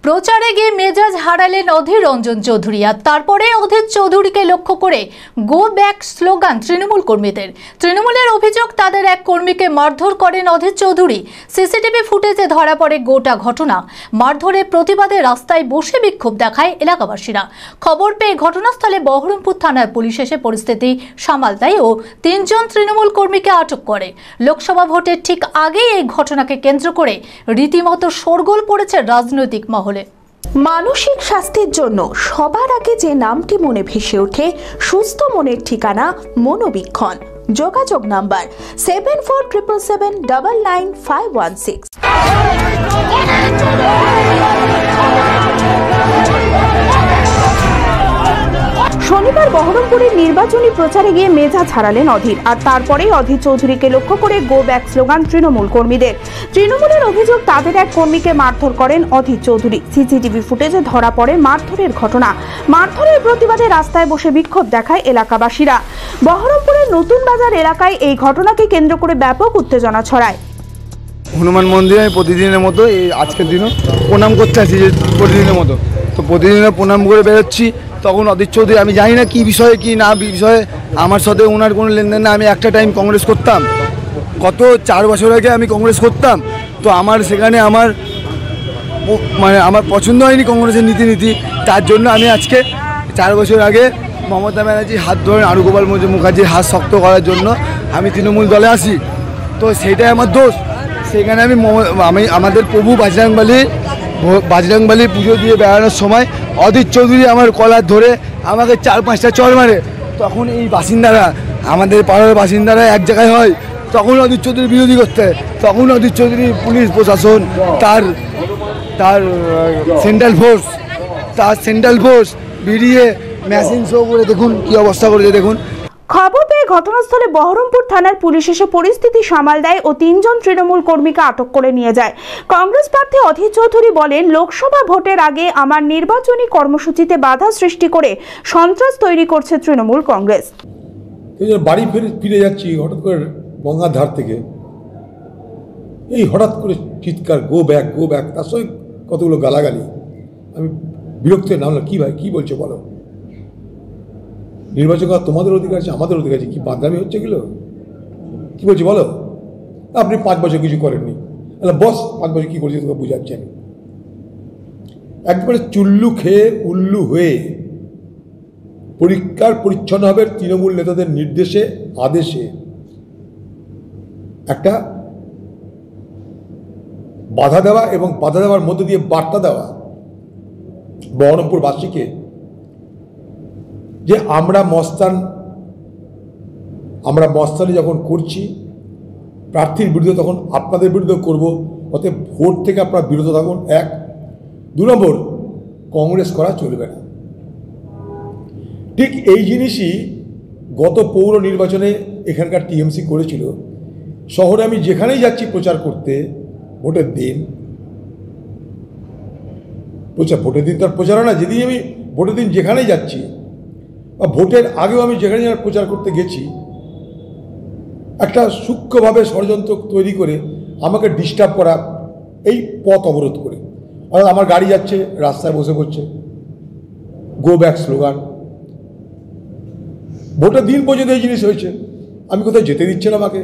প্রচারে গিয়ে মেজাজ হারালেন অধীর রঞ্জন চৌধুরী। আর তারপরে অধীর চৌধুরীকে লক্ষ্য করে গো ব্যাক স্লোগান তৃণমূল কর্মীদের। তৃণমূলের অভিযোগ, তাদের এক কর্মীকে মারধর করেন অধীর চৌধুরী। সিসিটিভি ফুটেজে ধরা পড়ে গোটা ঘটনা। মারধরের প্রতিবাদে রাস্তায় বসে বিক্ষোভ দেখায় এলাকাবাসীরা। খবর পেয়ে ঘটনাস্থলে বহরমপুর থানার পুলিশ এসে পরিস্থিতি সামাল দেয় ও 3 জন তৃণমূল কর্মীকে আটক করে। লোকসভা ভোটের ঠিক আগেই এই ঘটনাকে কেন্দ্র করে রীতিমতো শোরগোল পড়েছে রাজনৈতিক মহলে। মানসিক স্বাস্থ্যের জন্য সবার আগে যে নামটি মনে ভেসে ওঠে, সুস্থ মনের ঠিকানা মনোবীক্ষণ। যোগাযোগ নাম্বার 7477799516। শনিবার বহরমপুরের নির্বাচনী প্রচারে গিয়ে মেজাজ হারালেন অধীর। আর তারপরেই অধীর চৌধুরীকে লক্ষ্য করে গো ব্যাক স্লোগান তৃণমূল কর্মীদের। তৃণমূলের অভিযোগ, তাদের এক কর্মীকে মারধর করেন অধীর চৌধুরী। সিসিটিভি ফুটেজে ধরা পড়ে মারধরের ঘটনা। মারধরের প্রতিবাদে রাস্তায় বসে বিক্ষোভ দেখায় এলাকাবাসীরা। বহরমপুরের নতুন বাজার এলাকায় এই ঘটনাকে কেন্দ্র করে ব্যাপক উত্তেজনা ছড়ায়। হনুমান মন্দিরে আমি প্রতিদিনের মতো এই আজকের দিনও প্রণাম করতে আসি, যে প্রতিদিনের মতো তো প্রতিদিনে প্রণাম করে বেরোচ্ছি। তখন অধীর চৌধুরী, আমি জানি না কী বিষয়ে কি না বিষয়ে, আমার সাথে ওনার কোনো লেনদেন না। আমি একটা টাইম কংগ্রেস করতাম, গত 4 বছর আগে আমি কংগ্রেস করতাম। তো আমার সেখানে আমার পছন্দ হয়নি কংগ্রেসের নীতি। তার জন্য আমি আজকে 4 বছর আগে মমতা ব্যানার্জির হাত ধরে আরুগোপাল মুখার্জির হাত শক্ত করার জন্য আমি তৃণমূল দলে আসি। তো সেইটাই আমার দোষ। সেখানে আমি আমাদের প্রভু বাজরংবলী পুজো দিয়ে বেড়ানোর সময় অধীর চৌধুরী আমার কলার ধরে আমাকে 4-5টা চড় মারে। তখন এই বাসিন্দারা, আমাদের পাড়ার বাসিন্দারা এক জায়গায় হয়, তখন অধীর চৌধুরী বিরোধী করতে। তখন অধীর চৌধুরী পুলিশ প্রশাসন, তার সেন্ট্রাল ফোর্স বেরিয়ে মেশিন শো করে দেখুন কী অবস্থা করেছে দেখুন। খবর পেয়ে ঘটনাস্থলে বহরমপুর থানার পুলিশ এসে পরিস্থিতি সামাল দেয় ও 3 জন তৃণমূল কর্মীকে আটক করে নিয়ে যায়। কংগ্রেস প্রার্থী অধীর চৌধুরী বলেন, লোকসভা ভোটের আগে আমার নির্বাচনী কর্মসূচিতে বাধা সৃষ্টি করে সন্ত্রাস তৈরি করছে তৃণমূল কংগ্রেস। বাড়ি ফিরে যাচ্ছি হঠাৎ করে গঙ্গার ধার থেকে, এই হঠাৎ করে চিৎকার গো ব্যাক, তার সঙ্গে কতগুলো গালাগালি। আমি বিরক্ত নামলাম, কি ভাই কী বলছো বলো, নির্বাচন করা তোমাদের অধিকার আছে, আমাদের অধিকার আছে, কি বাদনামি হচ্ছে এগুলো, কী বলছি বলো। আপনি 5 বছর কিছু করেননি, তাহলে বস 5 বছর কী করছি তোকে বুঝাচ্ছি আমি। একবারে চুল্লু খেয়ে উল্লু হয়ে পরিষ্কার পরিচ্ছন্নভাবে তৃণমূল নেতাদের নির্দেশে আদেশে একটা বাধা দেওয়া এবং বাধা দেওয়ার মধ্যে দিয়ে বার্তা দেওয়া বহরমপুরবাসীকে যে আমরা মস্তানি যখন করছি প্রার্থীর বিরুদ্ধে, তখন আপনাদের বিরুদ্ধে করব। অতএব ভোট থেকে আপনারা বিরত থাকুন। 1, 2 নম্বর, কংগ্রেস করা চলবে না। ঠিক এই জিনিসই গত পৌর নির্বাচনে এখানকার টিএমসি করেছিল। শহরে আমি যেখানেই যাচ্ছি প্রচার করতে, ভোটের দিন তার প্রচারণা, যেদিন আমি ভোটের দিন যেখানেই যাচ্ছি বা ভোটের আগেও আমি যেখানে প্রচার করতে গেছি, একটা সূক্ষ্মভাবে ষড়যন্ত্র তৈরি করে আমাকে ডিস্টার্ব করা, এই পথ অবরোধ করে। অর্থাৎ আমার গাড়ি যাচ্ছে, রাস্তায় বসে পড়ছে, গো ব্যাক স্লোগান। ভোটের দিন পর্যন্ত এই জিনিস হয়েছে, আমি কোথায় যেতে দিচ্ছে না আমাকে।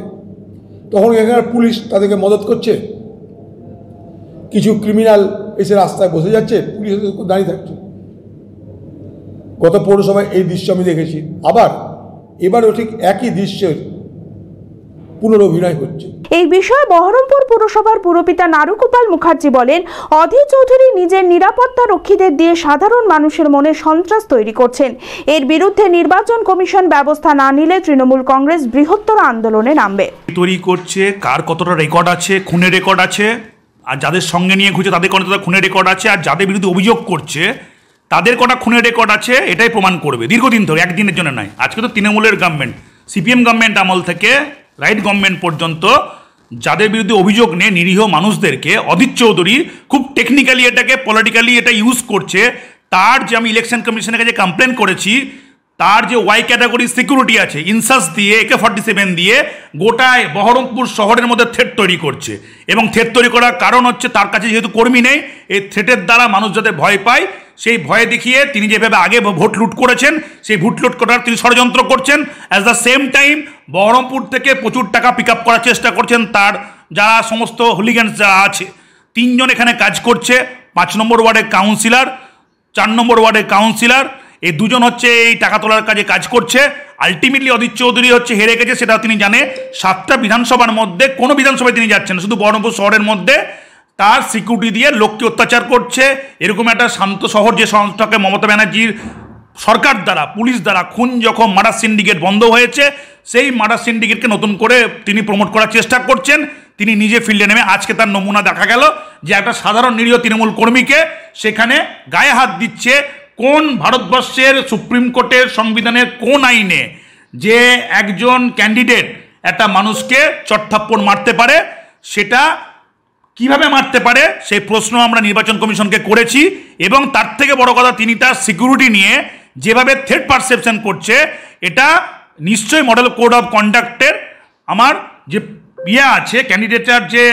তখন এখানে পুলিশ তাদেরকে মদত করছে, কিছু ক্রিমিনাল এসে রাস্তায় বসে যাচ্ছে, পুলিশ দাঁড়িয়ে থাকছে। গত পৌরসভায় এই দৃশ্য আমি দেখেছি। আবার এবারও ঠিক একই দৃশ্যের পুনরঅভিনয় হচ্ছে। এই বিষয়ে বহরমপুর পুরসভার পুরপিতা নারুগোপাল মুখার্জি বলেন, অধীর চৌধুরী নিজের নিরাপত্তা রক্ষীদের দিয়ে সাধারণ মানুষের মনে সন্ত্রাস তৈরি করছেন। এর বিরুদ্ধে নির্বাচন কমিশন ব্যবস্থা না নিলে তৃণমূল কংগ্রেস বৃহত্তর আন্দোলনে নামবে। তৈরি করছে, কার কতটা রেকর্ড আছে, খুনের রেকর্ড আছে, আর যাদের সঙ্গে নিয়ে ঘুরছে তাদের কতটা খুনের রেকর্ড আছে, আর যাদের বিরুদ্ধে অভিযোগ করছে তাদের কটা খুনের রেকর্ড আছে, এটাই প্রমাণ করবে। দীর্ঘদিন ধরে, একদিনের জন্য নয়। আজকে তো তৃণমূলের গভর্নমেন্ট, সিপিএম গভর্নমেন্ট আমল থেকে রাইট গভর্নমেন্ট পর্যন্ত যাদের বিরুদ্ধে অভিযোগ নেই, নিরীহ মানুষদেরকে অধীর চৌধুরী খুব টেকনিক্যালি এটাকে পলিটিক্যালি এটা ইউজ করছে। তার যে আমি ইলেকশন কমিশনের কাছে কমপ্লেন করেছি, তার যে ওয়াই ক্যাটাগরি সিকিউরিটি আছে ইনসাস দিয়ে AK-47 দিয়ে গোটায় বহরমপুর শহরের মধ্যে থ্রেট তৈরি করছে। এবং থ্রেট তৈরি করার কারণ হচ্ছে তার কাছে যেহেতু কর্মী নেই, এই থ্রেটের দ্বারা মানুষ যাতে ভয় পায়, সেই ভয় দেখিয়ে তিনি যেভাবে আগে ভোট লুট করেছেন সেই ভোট লুট করার তিনি ষড়যন্ত্র করছেন। At the same time Baharampur থেকে প্রচুর টাকা পিক আপ করার চেষ্টা করছেন তার যারা সমস্ত হুলিগ্যান্স যারা আছে। 3 জন এখানে কাজ করছে, 5 নম্বর ওয়ার্ডের কাউন্সিলর, 4 নম্বর ওয়ার্ডের কাউন্সিলর, এই 2 জন হচ্ছে এই টাকা তোলার কাজে কাজ করছে। আলটিমেটলি অধীর চৌধুরী হচ্ছে হেরে গেছে, সেটা তিনি জানে। 7টা বিধানসভার মধ্যে কোনো বিধানসভায় তিনি যাচ্ছেন, শুধু বহরমপুর শহরের মধ্যে তার সিকিউরিটি দিয়ে লোককে অত্যাচার করছে। এরকম একটা শান্ত শহর যে সংস্থাকে মমতা ব্যানার্জির সরকার দ্বারা পুলিশ দ্বারা খুন যখন মার্ডার সিন্ডিকেট বন্ধ হয়েছে, সেই মার্ডার সিন্ডিকেটকে নতুন করে তিনি প্রমোট করার চেষ্টা করছেন। তিনি নিজে ফিল্ডে নেমে আজকে তার নমুনা দেখা গেল যে একটা সাধারণ নিরীহ তৃণমূল কর্মীকে সেখানে গায়ে হাত দিচ্ছে। কোন ভারতবর্ষের সুপ্রিম কোর্টের সংবিধানের কোন আইনে যে একজন ক্যান্ডিডেট একটা মানুষকে চটথাপ্পড় মারতে পারে, সেটা কিভাবে মারতে পারে সেই প্রশ্ন আমরা নির্বাচন কমিশনকে করেছি। এবং তার থেকে বড় কথা, তিনি তার সিকিউরিটি নিয়ে যেভাবে থ্রেট পারসেপশন করছে, এটা নিশ্চয়ই মডেল কোড অফ কন্ডাক্টের আমার যে আছে ক্যান্ডিডেটের যে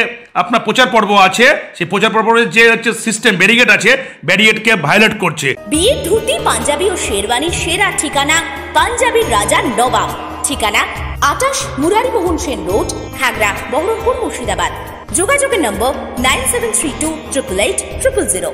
আপনার প্রচার পর্ব আছে, সেই প্রচার পর্বের যে হচ্ছে সিস্টেম ব্যারিগেড আছে, ব্যারিগেডকে ভায়োলেট করছে। বিয়ের ধুতি, পাঞ্জাবি ও শেরওয়ানির সেরা ঠিকানা পাঞ্জাবির রাজা নবাব। ঠিকানা 28 মুরারিমোহন সেন রোড, খাগড়া, বহরমপুর, মুর্শিদাবাদ। যোগাযোগের নম্বর 9732 888 000।